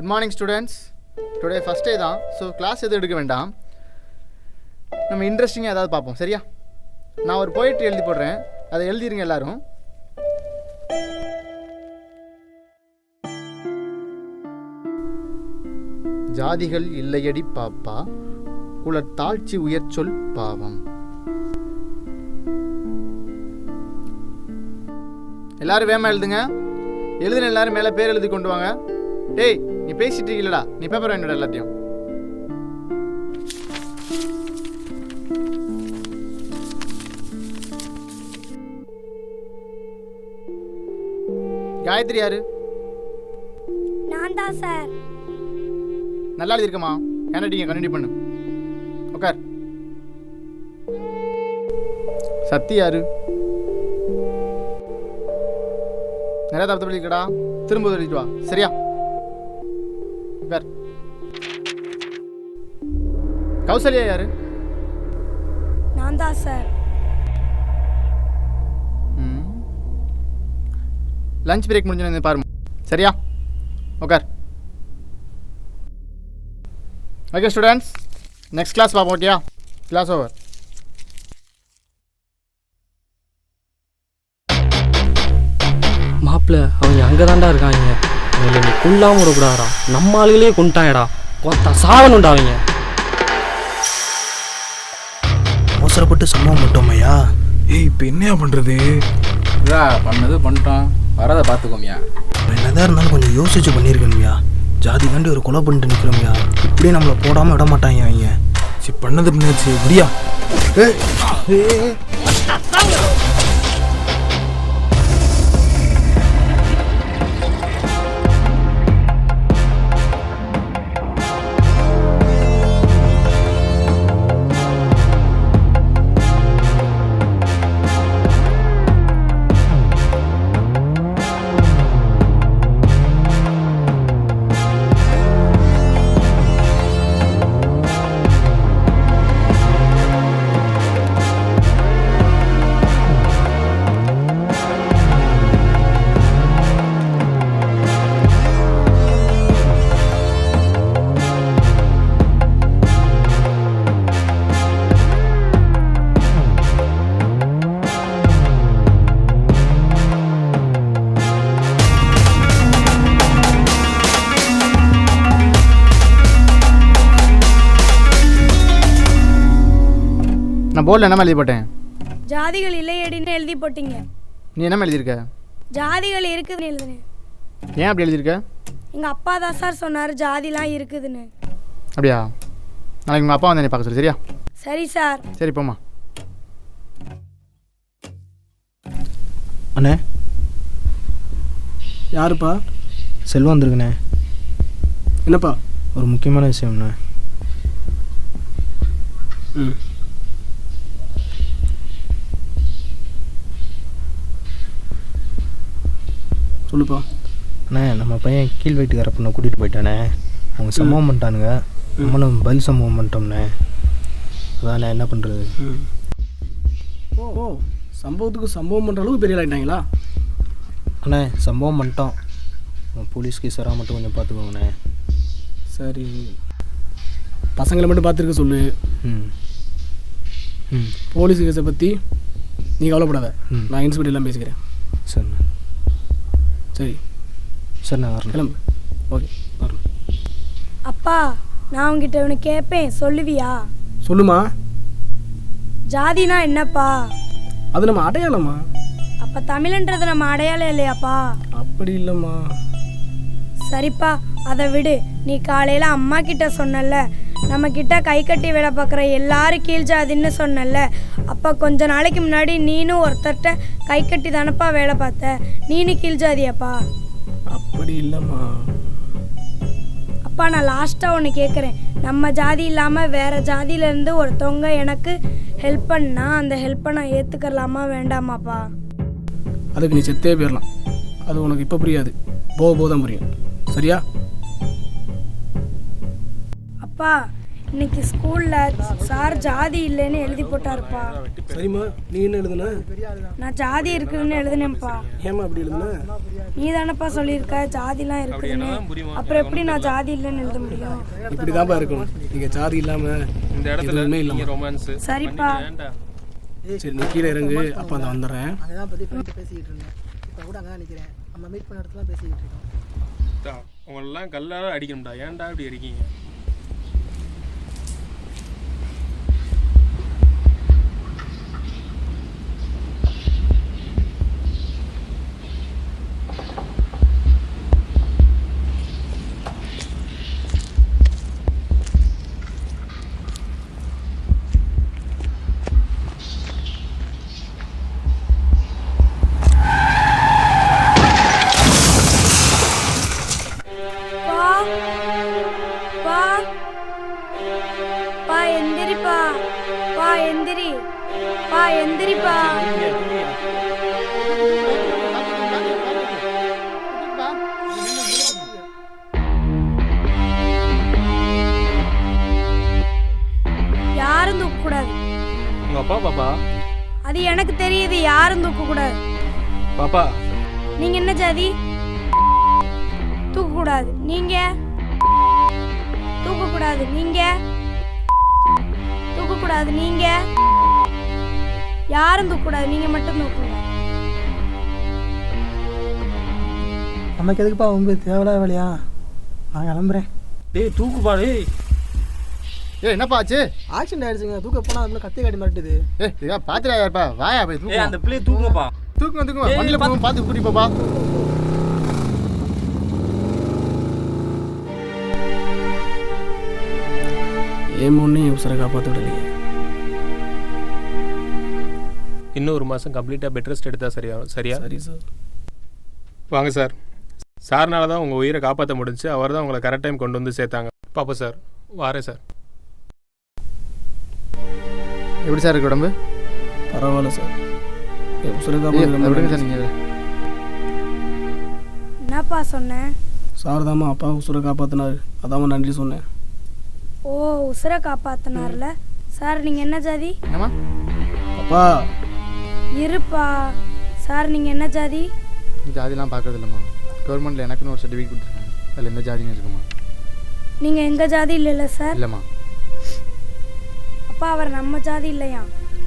Good morning students. Today first day தான், so class எதுவும் எடுக்க வேண்டாம். நம்ம இன்ட்ரெஸ்டிங்காக ஏதாவது பார்ப்போம், சரியா? நான் ஒரு போயிட்ரி எழுதி போடுறேன், அதை எழுதிருங்க எல்லாரும். ஜாதிகள் இல்லையடி பாப்பா, குலத் தாழ்ச்சி உயர் சொல் பாவம். எல்லாரும் வேமா எழுதுங்க. எழுதுன எல்லாரும் மேலே பேர் எழுதி கொண்டு வாங்க. டேய், நீ பேசிட்டு இருக்கீங்களா? நீ பேப்பர் வேணுடா எல்லாத்தையும். காயத்ரி யாரு? நான் தான் சார். நல்லா எழுதிருக்கமா? ஹேண்ட்ரைட்டிங்க கண்டினியூ பண்ணு. உட்கார். சத்தி யாரு? நிறைய தப்பு எழுதிக்கடா, திரும்ப எழுதிட்டு வா, சரியா? உட்கார். கௌசல்யா யாரு? நான் தான் சார். லஞ்ச் பிரேக் முடிஞ்சு பாருங்க, சரியா? உட்கார். ஓகே ஸ்டூடெண்ட்ஸ், நெக்ஸ்ட் கிளாஸ் பார்ப்போம். ஓகேயா? Class over. மாப்பிள்ள அவங்க அங்கே தாண்டா இருக்காங்க. அவங்களை நீ கொல்லாமல் விடக்கூடாதா? நம்ம ஆளுகளே கொண்டாங்கடா, கொத்தா சாகணும்டா அவங்க. அவசரப்பட்டு சம்பவம் பண்ணிட்டோம் ஐயா. இப்போ என்னையா பண்ணுறது? பண்ணது பண்ணிட்டோம், வரதை பார்த்துக்கோமியா. என்னதான் இருந்தாலும் கொஞ்சம் யோசிச்சு பண்ணியிருக்கணும்யா. ஜாதி தாண்டி ஒரு கொலை பண்ணிட்டு நிற்கிறோம்யா. இப்படியே நம்மளை போடாமல் விட மாட்டாங்க அவங்க. சரி பண்ணது பண்ணியாச்சு, முடியா? நான் போர்டில் என்ன எழுதி போட்டேன்? ஜாதிகள் இல்லையடின்னு எழுதி போட்டீங்க. நீ என்ன எழுதியிருக்க? ஜாதிகள் இருக்குதுன்னு எழுதுனேன். ஏன் அப்படி எழுதியிருக்க? எங்கள் அப்பா தான் சார் சொன்னார் ஜாதிலாம் இருக்குதுன்னு. அப்படியா? நாளைக்கு உங்கள் அப்பா வந்து என்னை பார்க்க சொல்லு, சரியா? சரி சார். சரி போம்மா. அண்ணே யாருப்பா? செல்வம் வந்திருக்குண்ணே. என்னப்பா? ஒரு முக்கியமான விஷயம்ண்ணே. சொல்லுப்பா. அண்ணே நம்ம பையன் கீழ் வீட்டுக்கார பொண்ணை கூட்டிகிட்டு போயிட்டானே. அவங்க சம்பவம் பண்ணிட்டானுங்க, நம்மளும் பதில் சம்பவம் பண்ணிட்டோம்ண்ணே. அதான் என்ன பண்ணுறது? ஓ, சம்பவத்துக்கு சம்பவம் பண்ணுற அளவுக்கு பெரிய ஆகிட்டாங்களா? அண்ணே சம்பவம் பண்ணிட்டோம், போலீஸ் கேஸ் வராமல் மட்டும் கொஞ்சம் பார்த்துக்கோங்கண்ணே. சரி, பசங்களை மட்டும் பார்த்துருக்க சொல்லு. போலீஸ் கேஸை பற்றி நீ கவலைப்படாத, நான் இன்ஸ்பெக்டர் எல்லாம் பேசிக்கிறேன். சரிண்ணே. சரி சரிண்ணே, வரேன். கிளம்பு. ஓகே, வரேன். அப்பா, நான் உங்ககிட்ட ஒன்று கேட்பேன், சொல்லுவியா? சொல்லுமா. ஜாதினா என்னப்பா? அது நம்ம அடையாளம்மா. அப்போ தமிழன்றது நம்ம அடையாளம் இல்லையாப்பா? அப்படி இல்லைம்மா. சரிப்பா, அதை விடு. நீ காலையில் அம்மா கிட்ட சொன்னல, நம்ம கிட்ட கை கட்டி வேலை பார்க்குற எல்லாரும் கீழ் ஜாதின்னு சொன்னல. அப்போ கொஞ்ச நாளைக்கு முன்னாடி நீனும் ஒருத்தர்கிட்ட கை கட்டி தானப்பா வேலை பார்த்த. நீனும் கீழ் ஜாதியாப்பா? அப்படி இல்லைம்மா. அப்பா, நான் லாஸ்ட்டாக ஒன்று கேட்குறேன். நம்ம ஜாதி இல்லாமல் வேறு ஜாதியிலேருந்து ஒருத்தவங்க எனக்கு ஹெல்ப் பண்ணால் அந்த ஹெல்ப்பை நான் ஏற்றுக்கலாமா வேண்டாமாப்பா? அதுக்கு நீ செத்தே போயிடலாம். அது உனக்கு இப்போ புரியாது, போக தான் புரியும், சரியா? அப்பா, இன்னைக்கு ஸ்கூலில் சார் ஜாதி இல்லைன்னு எழுதி போட்டாருப்பா. சரிம்மா, நீ என்ன எழுதுன? நான் ஜாதி இருக்குதுன்னு எழுதுனேன்ப்பா. ஏமா அப்படி எழுதுன? நீ தானப்பா சொல்லியிருக்க ஜாதிலாம் இருக்குதுன்னு, அப்புறம் எப்படி நான் ஜாதி இல்லைன்னு எழுத முடியும்? இப்படி தான்ப்பா இருக்கணும். நீங்கள் ஜாதி இல்லாமல் இந்த இடத்துல எதுவுமே இல்லாமல் ரொமான்ஸ். சரிப்பா. சரி, நீ கீழே இறங்கு, அப்போ அந்த வந்துடுறேன். அங்கே தான் பற்றி ஃப்ரெண்டு பேசிக்கிட்டு இருந்தேன். இப்போ கூட அங்கே தான் நிற்கிறேன். நம்ம மீட் பண்ண இடத்துல பேசிக்கிட்டு இருக்கோம். உங்களெல்லாம் கல்லால் அடிக்கணும்டா. ஏன்டா இப்படி இருக்கீங்க? எந்திரிப்பா. யாரும் தூக்க கூடாது. உங்க அப்பா பாப்பா? அது எனக்கு தெரியுது. யாரும் தூக்க கூடாது. பாப்பா நீங்க என்ன ஜாதி? தூக்க கூடாது. நீங்க தூக்க கூடாது. நீங்க தூக்க கூடாது. நீங்க யாரும் தூக்கூடாது. நீங்கள் மட்டும் தூக்குங்க. நமக்கு எதுக்குப்பா ரொம்ப தேவையில்லாத வேலையா? நான் கிளம்புறேன். டேய் தூக்குப்பா. டேய் என்னப்பா ஆச்சு? ஆக்சிடென்ட் ஆயிடுச்சுங்க. தூக்க போனால் அதுக்குள்ள கத்தி காட்டி மாட்டுது. பாத்துறாப்பா, வாயா போய் தூக்கு. அந்த பிள்ளைய தூக்குங்கப்பா. தூக்குங்க வண்டியில் போகும், பார்த்து கூட்டி போப்பா. ஏன் ஒன்று உசரை காப்பாற்ற விடலையே. இன்னும் 1 மாதம் கம்ப்ளீட்டாக பெட் ரெஸ்ட் எடுத்தால் சரியாகும். சரியா? சரி சார். வாங்க சார். சார்னால தான் உங்கள் உயிரை காப்பாற்ற முடிஞ்சு. அவர் தான் உங்களை கரெக்ட் டைம் கொண்டு வந்து சேர்த்தாங்க. பாப்பா சார், வாரேன் சார். எப்படி சார் இருக்கு உடம்பு? பரவாயில்ல சார். உசரை விடுங்க சார். நீங்கள் என்னப்பா சொன்னேன்? சார் தாம்மா அப்பா உசுரை காப்பாற்றினார். அதாம்மா நன்றி சொன்னேன். ஓ, உசுரை காப்பாத்தினார்ல. சார் நீங்கள் என்ன ஜாதி? என்னம்மா? அப்பா இருப்பா. சார் நீங்கள் என்ன ஜாதி? ஜாதிலாம் பார்க்கறது இல்லைம்மா. கவர்மெண்ட்டில் எனக்குன்னு ஒரு சர்டிஃபிகேட் கொடுத்துருக்காங்க. அதில் எந்த ஜாதியும் இருக்குமா? நீங்கள் எங்கள் ஜாதி இல்லைல்ல சார்? இல்லைம்மா. அப்பா அவர் நம்ம ஜாதி இல்லையா?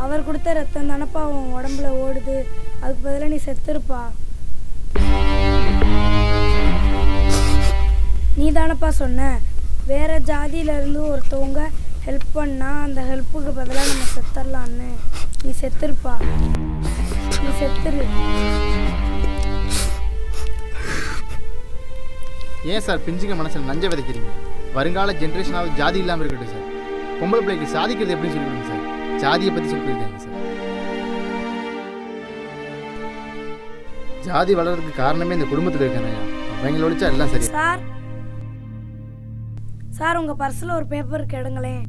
அவர் கொடுத்த ரத்தம் தானப்பா அவன் உடம்புல ஓடுது. அதுக்கு பதிலாக நீ செத்துருப்பா. நீ தானப்பா சொன்ன வேற ஜாதியிலேருந்து ஒருத்தவங்க ஹெல்ப் பண்ணால் அந்த ஹெல்ப்புக்கு பதிலாக நம்ம செத்துடலான்னு. நீ செத்துருப்பா. நீ செத்துரு. ஏன் சார் பிஞ்சுங்க மனசில் நஞ்ச விதைக்கிறீங்க? வருங்கால ஜென்ரேஷனாவது ஜாதி இல்லாமல் இருக்கட்டும் சார். பொம்பளை பிள்ளைக்கு சாதிக்கிறது எப்படின்னு சொல்லிவிடுங்க சார். ஜாதியை பற்றி சொல்லியிருக்காங்க சார். ஜாதி வளர்றதுக்கு காரணமே இந்த குடும்பத்தில் இருக்காங்க. அவங்கள ஒழிச்சா எல்லாம் சரி. சார், சார் உங்கள் பர்ஸில் ஒரு பேப்பர் கெடுங்களேன்.